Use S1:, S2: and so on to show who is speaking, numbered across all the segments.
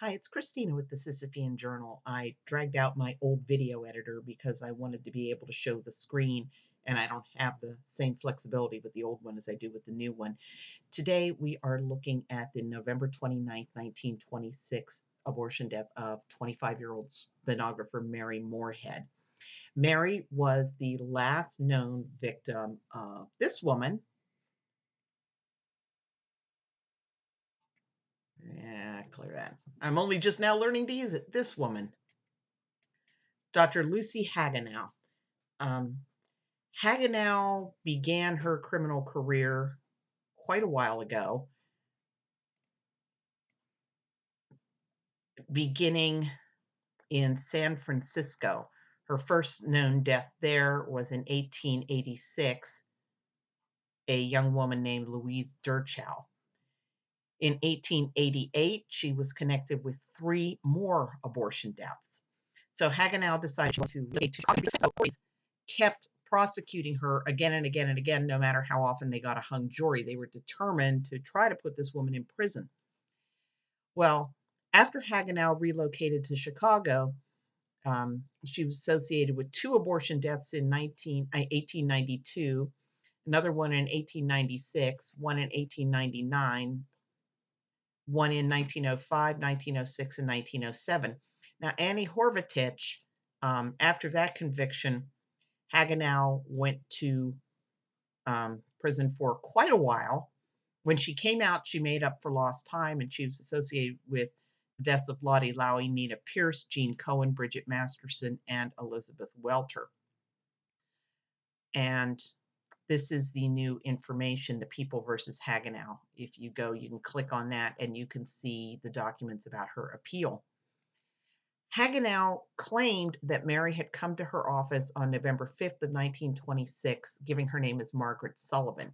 S1: Hi, it's Christina with the Sisyphean Journal. I dragged out my old video editor because I wanted to be able to show the screen, and I don't have the same flexibility with the old one as I do with the new one. Today, we are looking at the November 29th, 1926 abortion death of 25-year-old stenographer Mary Moorhead. Mary was the last known victim of this woman. Yeah, clear that. I'm only just now learning to use it. This woman, Dr. Lucy Hagenow. Um, Hagenow began her criminal career quite a while ago, beginning in San Francisco. Her first known death there was in 1886, a young woman named Louise Dirchow. In 1888, she was connected with three more abortion deaths. So Hagenow decided to kept prosecuting her again and again and again, no matter how often they got a hung jury. They were determined to try to put this woman in prison. Well, after Hagenow relocated to Chicago, she was associated with two abortion deaths in 1892, another one in 1896, one in 1899, one in 1905, 1906, and 1907. Now, Annie Horvitich, after that conviction, Hagenow went to prison for quite a while. When she came out, she made up for lost time, and she was associated with the deaths of Lottie Lowy, Nina Pierce, Jean Cohen, Bridget Masterson, and Elizabeth Welter. And this is the new information, the People versus Hagenow. If you go, you can click on that and you can see the documents about her appeal. Hagenow claimed that Mary had come to her office on November 5th of 1926, giving her name as Margaret Sullivan.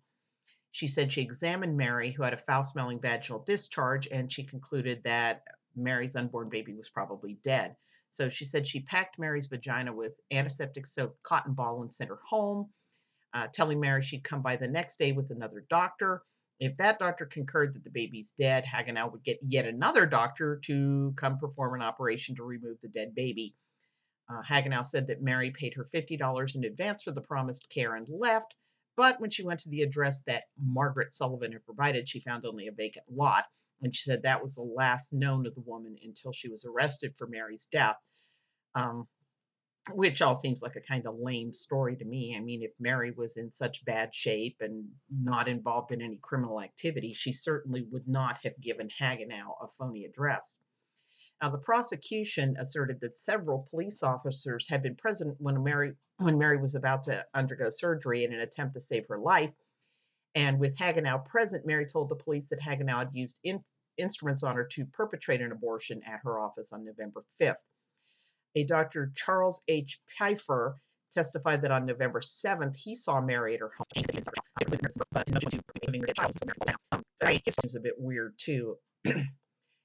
S1: She said she examined Mary, who had a foul-smelling vaginal discharge, and she concluded that Mary's unborn baby was probably dead. So she said she packed Mary's vagina with antiseptic-soaked cotton ball and sent her home, telling Mary she'd come by the next day with another doctor. If that doctor concurred that the baby's dead, Hagenow would get yet another doctor to come perform an operation to remove the dead baby. Hagenow said that Mary paid her $50 in advance for the promised care and left. But when she went to the address that Margaret Sullivan had provided, she found only a vacant lot. And she said that was the last known of the woman until she was arrested for Mary's death, which all seems like a kind of lame story to me. I mean, if Mary was in such bad shape and not involved in any criminal activity, she certainly would not have given Hagenow a phony address. Now, the prosecution asserted that several police officers had been present when Mary was about to undergo surgery in an attempt to save her life. And with Hagenow present, Mary told the police that Hagenow had used instruments on her to perpetrate an abortion at her office on November 5th. A Dr. Charles H. Pfeiffer testified that on November 7th, he saw Mary at her home. It seems a bit weird, too.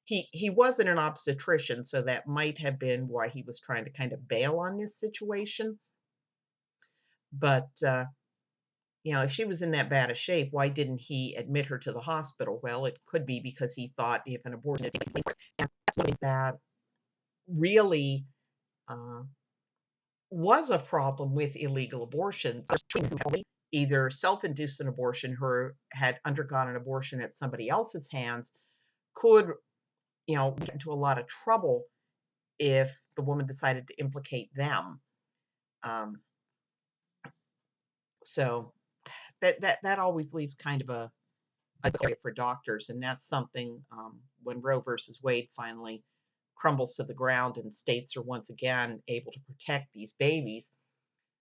S1: He wasn't an obstetrician, so that might have been why he was trying to kind of bail on this situation. But, if she was in that bad a shape, why didn't he admit her to the hospital? Well, it could be because he thought if an abortion had taken place, and that really was a problem with illegal abortions. Either self-induced an abortion or had undergone an abortion at somebody else's hands could, get into a lot of trouble if the woman decided to implicate them. Um, so that always leaves kind of a area for doctors, and that's something when Roe versus Wade finally crumbles to the ground and states are once again able to protect these babies,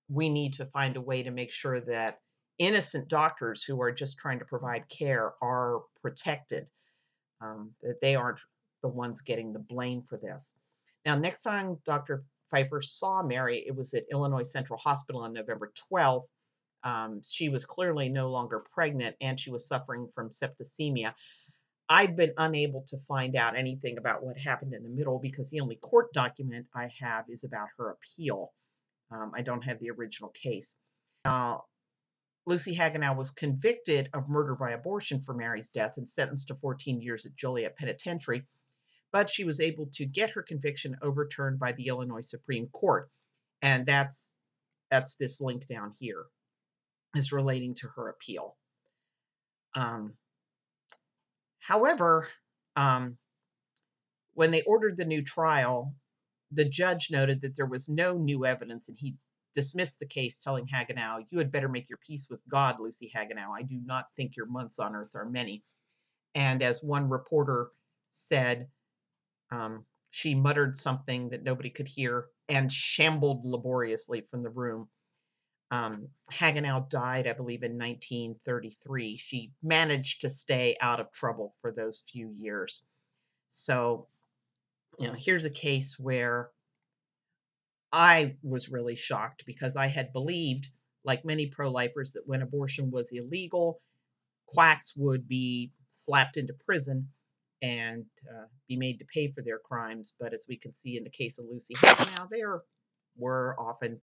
S1: we need to find a way to make sure that innocent doctors who are just trying to provide care are protected, that they aren't the ones getting the blame for this. Now, next time Dr. Pfeiffer saw Mary, it was at Illinois Central Hospital on November 12th. She was clearly no longer pregnant and she was suffering from septicemia. I've been unable to find out anything about what happened in the middle because the only court document I have is about her appeal. I don't have the original case. Lucy Hagenow was convicted of murder by abortion for Mary's death and sentenced to 14 years at Joliet Penitentiary. but she was able to get her conviction overturned by the Illinois Supreme Court. And that's this link down here is relating to her appeal. Um, however, um, when they ordered the new trial, the judge noted that there was no new evidence and he dismissed the case, telling Hagenow, "You had better make your peace with God, Lucy Hagenow. I do not think your months on earth are many." And as one reporter said, she muttered something that nobody could hear and shambled laboriously from the room. Hagenow died, I believe, in 1933. She managed to stay out of trouble for those few years. So, here's a case where I was really shocked because I had believed, like many pro-lifers, that when abortion was illegal, quacks would be slapped into prison and be made to pay for their crimes. But as we can see in the case of Lucy Hagenow, there were often